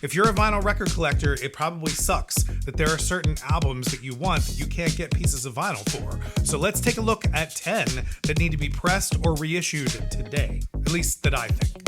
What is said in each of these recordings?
If you're a vinyl record collector, it probably sucks that there are certain albums that you want that you can't get pieces of vinyl for. So let's take a look at 10 that need to be pressed or reissued today. At least that I think.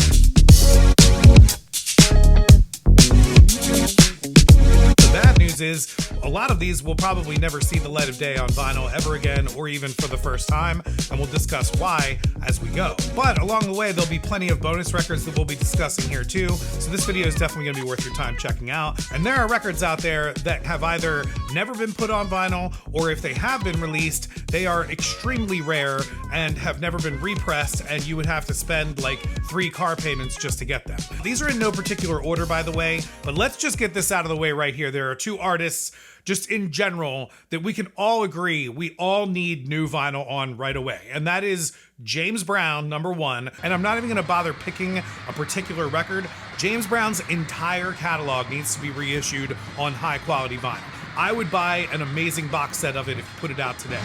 The bad news is a lot of these will probably never see the light of day on vinyl ever again, or even for the first time, and we'll discuss why as we go. But along the way, there'll be plenty of bonus records that we'll be discussing here too, so this video is definitely going to be worth your time checking out. And there are records out there that have either never been put on vinyl, or if they have been released, they are extremely rare and have never been repressed, and you would have to spend like 3 car payments just to get them. These are in no particular order, by the way, but let's just get this out of the way right here. There are 2 artists just in general that we can all agree we all need new vinyl on right away, and that is James Brown, number 1. And I'm not even going to bother picking a particular record. James Brown's entire catalog needs to be reissued on high quality vinyl. I would buy an amazing box set of it if you put it out today.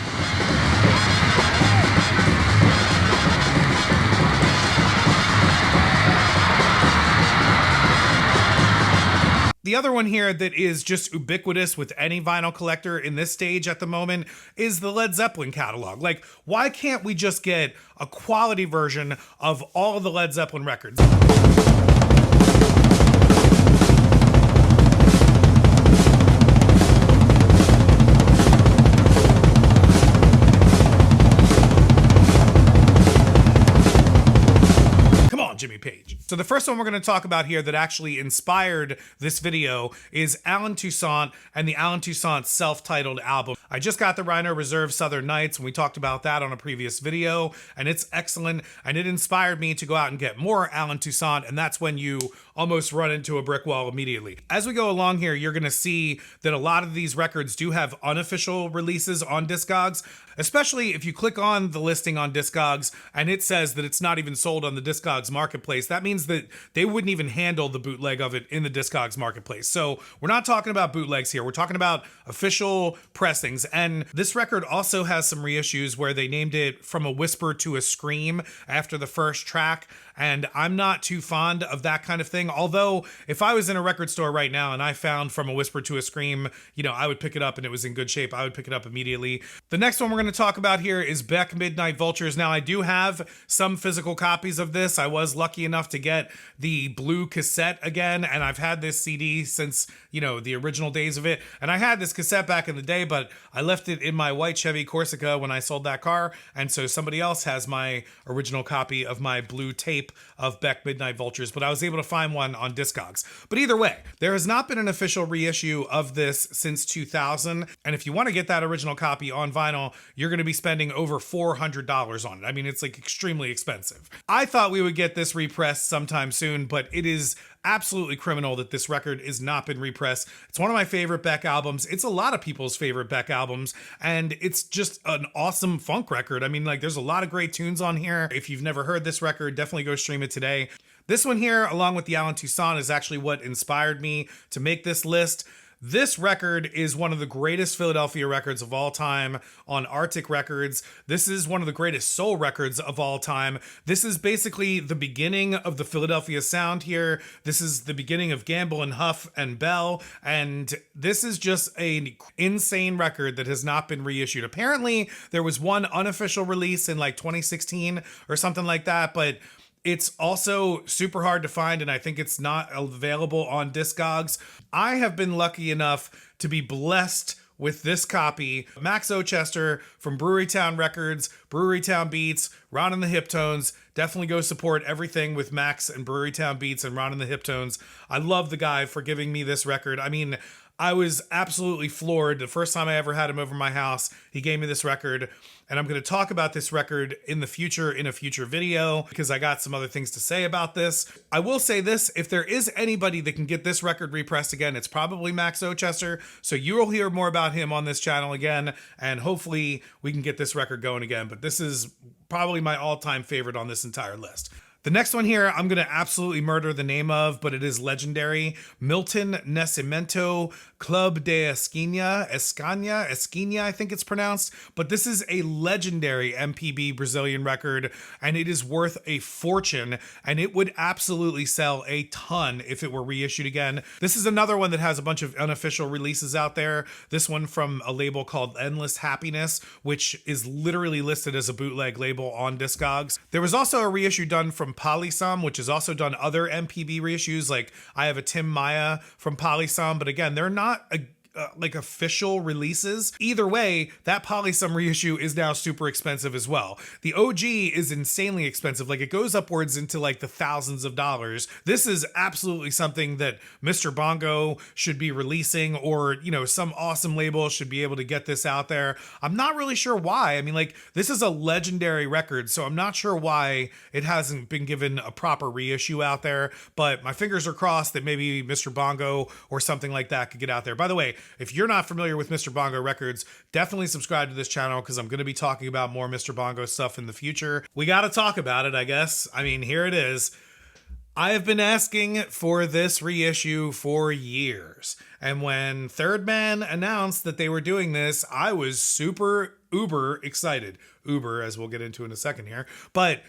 The other one here that is just ubiquitous with any vinyl collector in this stage at the moment is the Led Zeppelin catalog. Like, why can't we just get a quality version of all of the Led Zeppelin records? Jimmy Page. So the first one we're going to talk about here that actually inspired this video is Alan Toussaint and the Alan Toussaint self-titled album. I just got the Rhino Reserve Southern Nights, and we talked about that on a previous video, and it's excellent, and it inspired me to go out and get more Alan Toussaint, and that's when you almost run into a brick wall immediately. As we go along here, you're going to see that a lot of these records do have unofficial releases on Discogs, especially if you click on the listing on Discogs and it says that it's not even sold on the Discogs marketplace. That means that they wouldn't even handle the bootleg of it in the Discogs marketplace. So we're not talking about bootlegs here. We're talking about official pressings. And this record also has some reissues where they named it From a Whisper to a Scream after the first track. And I'm not too fond of that kind of thing. Although, if I was in a record store right now and I found From a Whisper to a Scream, you know, I would pick it up and it was in good shape. I would pick it up immediately. The next one we're going to talk about here is Beck Midnight Vultures. Now, I do have some physical copies of this. I was lucky enough to get the blue cassette again, and I've had this CD since, you know, the original days of it. And I had this cassette back in the day, but I left it in my white Chevy Corsica when I sold that car, and so somebody else has my original copy of my blue tape of Beck Midnight Vultures, but I was able to find one on Discogs. But either way, there has not been an official reissue of this since 2000, and if you want to get that original copy on vinyl, you're going to be spending over $400 on it. I mean, it's like extremely expensive. I thought we would get this repressed sometime soon, but it is absolutely criminal that this record has not been repressed. It's one of my favorite Beck albums. It's a lot of people's favorite Beck albums, and it's just an awesome funk record. I mean, like, there's a lot of great tunes on here. If you've never heard this record, definitely go stream it today. This one here, along with the Alan Toussaint, is actually what inspired me to make this list. This record is one of the greatest Philadelphia records of all time on Arctic Records. This is one of the greatest soul records of all time. This is basically the beginning of the Philadelphia sound here. This is the beginning of Gamble and Huff and Bell. And this is just an insane record that has not been reissued. Apparently, there was one unofficial release in like 2016 or something like that, but it's also super hard to find, and I think it's not available on Discogs. I have been lucky enough to be blessed with this copy. Max Ochester from Brewerytown Records, Brewerytown Beats, Ron and the Hiptones. Definitely go support everything with Max and Brewerytown Beats and Ron and the Hiptones. I love the guy for giving me this record. I mean, I was absolutely floored. The first time I ever had him over my house, he gave me this record. And I'm going to talk about this record in the future in a future video because I got some other things to say about this. I will say this, if there is anybody that can get this record repressed again, it's probably Max Ochester. So you will hear more about him on this channel again, and hopefully we can get this record going again. But this is probably my all-time favorite on this entire list. The next one here, I'm going to absolutely murder the name of, but it is legendary. Milton Nascimento, Club de Esquina, I think it's pronounced. But this is a legendary MPB Brazilian record, and it is worth a fortune, and it would absolutely sell a ton if it were reissued again. This is another one that has a bunch of unofficial releases out there. This one from a label called Endless Happiness, which is literally listed as a bootleg label on Discogs. There was also a reissue done from Polysam, which has also done other MPB reissues. Like I have a Tim Maya from Polysam, but again, they're not like official releases. Either way, that Polysam reissue is now super expensive as well. The OG is insanely expensive. Like it goes upwards into like the thousands of dollars. This is absolutely something that Mr. Bongo should be releasing, or, you know, some awesome label should be able to get this out there. I'm not really sure why. I mean, like, this is a legendary record, so I'm not sure why it hasn't been given a proper reissue out there, but my fingers are crossed that maybe Mr. Bongo or something like that could get out there. By the way, if you're not familiar with Mr. Bongo Records, definitely subscribe to this channel because I'm going to be talking about more Mr. Bongo stuff in the future. We got to talk about it, I guess. I mean, here it is. I have been asking for this reissue for years. And when Third Man announced that they were doing this, I was super uber excited. Uber, as we'll get into in a second here. But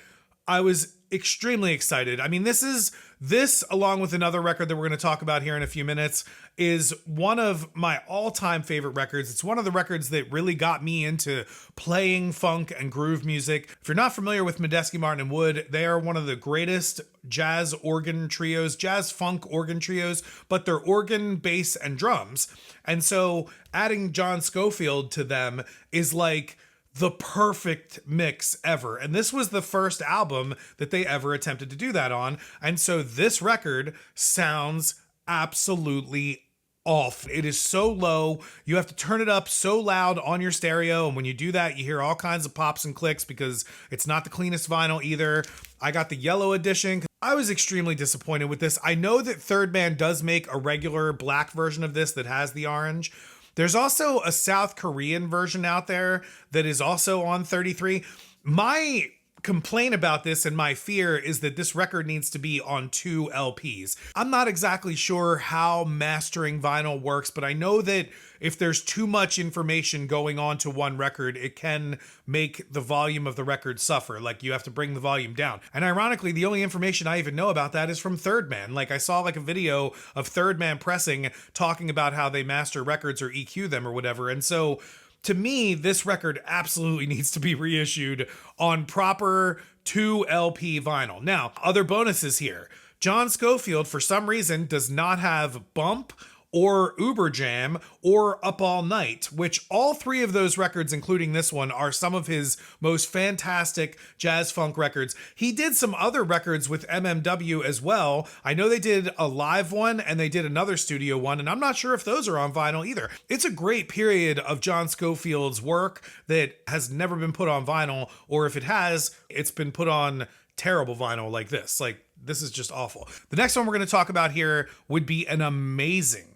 I was extremely excited. I mean, this along with another record that we're going to talk about here in a few minutes is one of my all-time favorite records. It's one of the records that really got me into playing funk and groove music. If you're not familiar with Medeski, Martin and Wood, they are one of the greatest jazz organ trios, jazz funk organ trios, but they're organ, bass, and drums. And so adding John Scofield to them is like the perfect mix ever. And this was the first album that they ever attempted to do that on. And so this record sounds absolutely off. It is so low. You have to turn it up so loud on your stereo. And when you do that, you hear all kinds of pops and clicks because it's not the cleanest vinyl either. I got the yellow edition. I was extremely disappointed with this. I know that Third Man does make a regular black version of this that has the orange. There's also a South Korean version out there that is also on 33. My complaint about this and my fear is that this record needs to be on 2 LPs. I'm not exactly sure how mastering vinyl works, but I know that if there's too much information going on to one record, it can make the volume of the record suffer. Like you have to bring the volume down. And ironically, the only information I even know about that is from Third Man. Like I saw like a video of Third Man pressing talking about how they master records or EQ them or whatever. And so to me, this record absolutely needs to be reissued on proper 2 LP vinyl. Now, other bonuses here. John Scofield, for some reason, does not have Bump or Uber Jam or Up All Night, which all 3 of those records, including this one, are some of his most fantastic jazz funk records. He did some other records with MMW as well. I know they did a live one and they did another studio one, and I'm not sure if those are on vinyl either. It's a great period of John Scofield's work that has never been put on vinyl, or if it has, it's been put on terrible vinyl like this. Like, this is just awful. The next one we're going to talk about here would be an amazing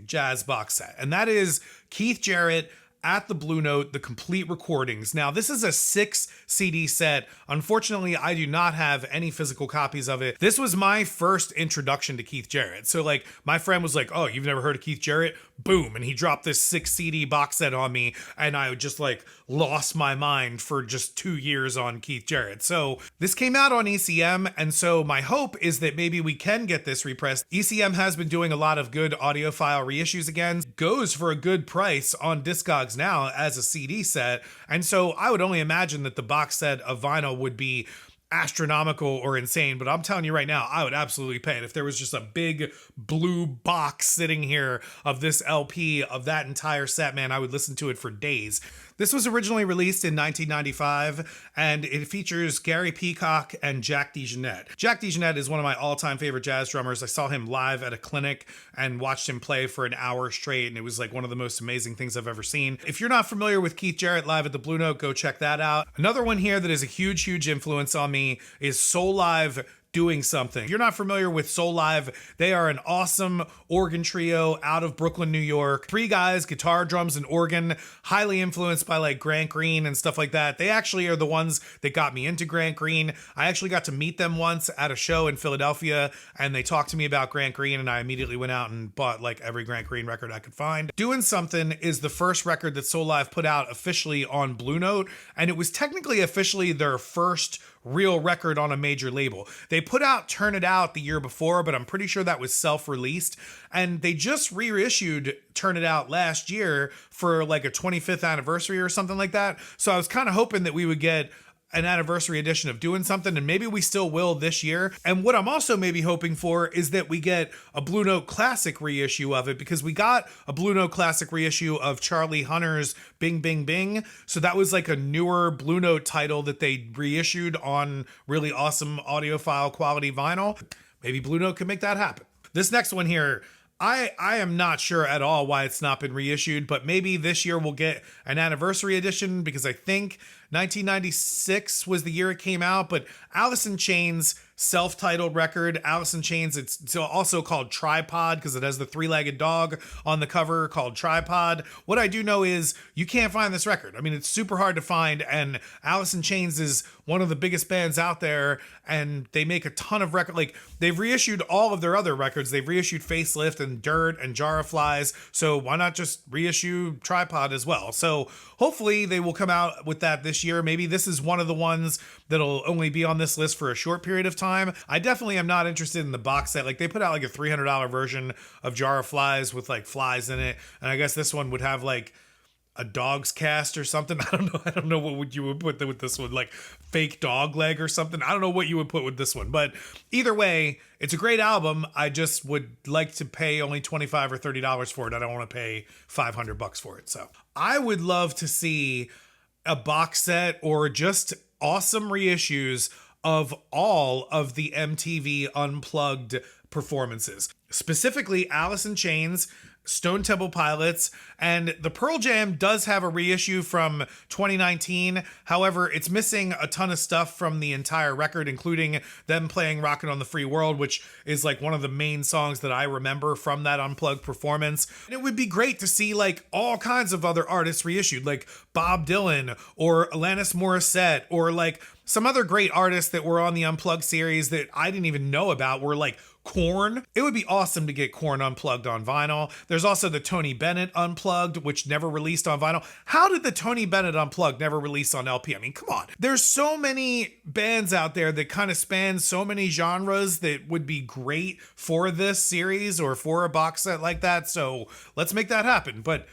jazz box set, and that is Keith Jarrett at the Blue Note, the complete recordings. Now, this is a 6 CD set. Unfortunately, I do not have any physical copies of it. This was my first introduction to Keith Jarrett. So like my friend was like, oh, you've never heard of Keith Jarrett? Boom. And he dropped this 6 CD box set on me, and I just like lost my mind for just 2 years on Keith Jarrett. So this came out on ECM, and so my hope is that maybe we can get this repressed. ECM has been doing a lot of good audiophile reissues again. Goes for a good price on Discogs now as a CD set, and so I would only imagine that the box set of vinyl would be astronomical or insane, but I'm telling you right now, I would absolutely pay it. If there was just a big blue box sitting here of this LP of that entire set, man, I would listen to it for days. This was originally released in 1995, and it features Gary Peacock and Jack DeJohnette. Jack DeJohnette is one of my all-time favorite jazz drummers. I saw him live at a clinic and watched him play for an hour straight, and it was like one of the most amazing things I've ever seen. If you're not familiar with Keith Jarrett live at the Blue Note, go check that out. Another one here that is a huge influence on me is Soulive Doing Something. If you're not familiar with Soulive, they are an awesome organ trio out of Brooklyn, New York. 3 guys, guitar, drums, and organ, highly influenced by like Grant Green and stuff like that. They actually are the ones that got me into Grant Green. I actually got to meet them once at a show in Philadelphia, and they talked to me about Grant Green, and I immediately went out and bought like every Grant Green record I could find. Doing Something is the first record that Soulive put out officially on Blue Note, and it was technically officially their first real record on a major label. They put out Turn It Out the year before, but I'm pretty sure that was self-released, and they just reissued Turn It Out last year for like a 25th anniversary or something like that. So I was kind of hoping that we would get an anniversary edition of Doing Something, and maybe we still will this year. And what I'm also maybe hoping for is that we get a Blue Note Classic reissue of it, because we got a Blue Note Classic reissue of Charlie Hunter's Bing Bing Bing. So that was like a newer Blue Note title that they reissued on really awesome audiophile quality vinyl. Maybe Blue Note can make that happen. This next one here, I am not sure at all why it's not been reissued, but maybe this year we'll get an anniversary edition, because I think 1996 was the year it came out. But Alice in Chains' self-titled record, Alice in Chains, it's also called Tripod because it has the 3-legged dog on the cover called Tripod. What I do know is you can't find this record. I mean, it's super hard to find, and Alice in Chains is one of the biggest bands out there, and they make a ton of records. Like, they've reissued all of their other records. They've reissued Facelift and Dirt and Jar of Flies, so why not just reissue Tripod as well? So hopefully they will come out with that this year. Maybe this is one of the ones that'll only be on this list for a short period of time. I definitely am not interested in the box set. Like, they put out like a $300 version of Jar of Flies with like flies in it, and I guess this one would have like a dog's cast or something. I don't know what you would put with this one, like fake dog leg or something. I don't know what you would put with this one, but either way, it's a great album. I just would like to pay only $25 or $30 for it. I don't want to pay $500 for it. So I would love to see a box set or just awesome reissues of all of the MTV Unplugged performances, specifically Alice in Chains, Stone Temple Pilots, and the Pearl Jam does have a reissue from 2019. However, it's missing a ton of stuff from the entire record, including them playing Rockin' on the Free World, which is like one of the main songs that I remember from that Unplugged performance. And it would be great to see like all kinds of other artists reissued, like Bob Dylan or Alanis Morissette, or like some other great artists that were on the Unplugged series that I didn't even know about, were like Korn. It would be awesome to get Korn Unplugged on vinyl. There's also the Tony Bennett Unplugged, which never released on vinyl. How did the Tony Bennett Unplugged never release on LP? I mean, come on. There's so many bands out there that kind of span so many genres that would be great for this series or for a box set like that. So let's make that happen. But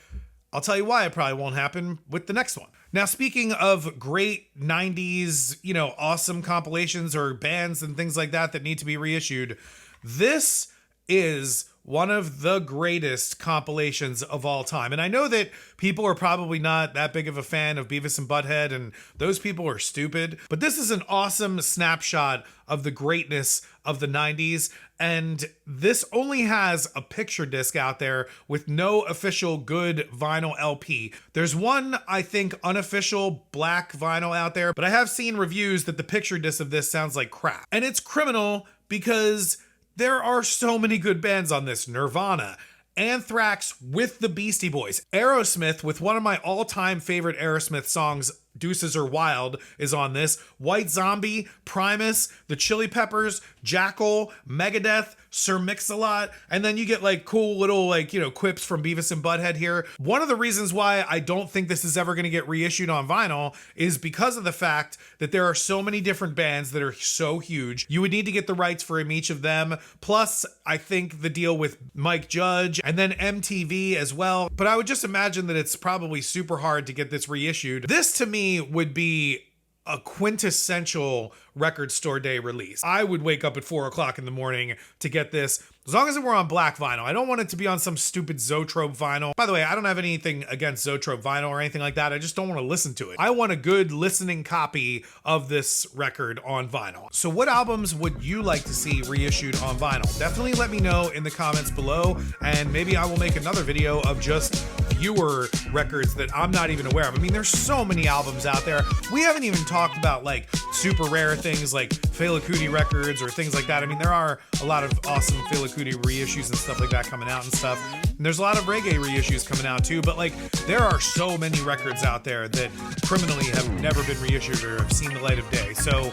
I'll tell you why it probably won't happen with the next one. Now, speaking of great 90s, awesome compilations or bands and things like that need to be reissued, this is one of the greatest compilations of all time. And I know that people are probably not that big of a fan of Beavis and Butthead, and those people are stupid, but this is an awesome snapshot of the greatness of the 90s. And this only has a picture disc out there with no official good vinyl LP. There's one, I think, unofficial black vinyl out there, but I have seen reviews that the picture disc of this sounds like crap. And it's criminal because there are so many good bands on this. Nirvana, Anthrax with the Beastie Boys, Aerosmith with one of my all-time favorite Aerosmith songs, Deuces Are Wild, is on this. White Zombie, Primus, the Chili Peppers, Jackal, Megadeth, Sir Mix-a-Lot, and then you get like cool little quips from Beavis and Butthead here. One of the reasons why I don't think this is ever going to get reissued on vinyl is because of the fact that there are so many different bands that are so huge. You would need to get the rights for each of them. Plus, I think the deal with Mike Judge and then MTV as well. But I would just imagine that it's probably super hard to get this reissued. This to me would be a quintessential record store day release. I would wake up at 4 o'clock in the morning to get this, as long as it were on black vinyl. I don't want it to be on some stupid Zoetrope vinyl. By the way, I don't have anything against Zoetrope vinyl or anything like that. I just don't want to listen to it. I want a good listening copy of this record on vinyl. So what albums would you like to see reissued on vinyl? Definitely let me know in the comments below, and maybe I will make another video of just obscure records that I'm not even aware of. I mean, there's so many albums out there. We haven't even talked about like super rare things like Fela Kuti records or things like that. I mean, there are a lot of awesome Fela Kuti reissues and stuff like that coming out and stuff. And there's a lot of reggae reissues coming out too, but like there are so many records out there that criminally have never been reissued or have seen the light of day. So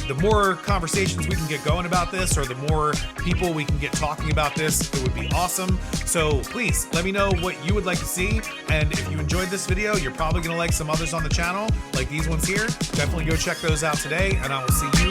the more conversations we can get going about this, or the more people we can get talking about this, it would be awesome. So please let me know what you would like to see. And if you enjoyed this video, you're probably going to like some others on the channel, like these ones here. Definitely go check those out today, and I will see you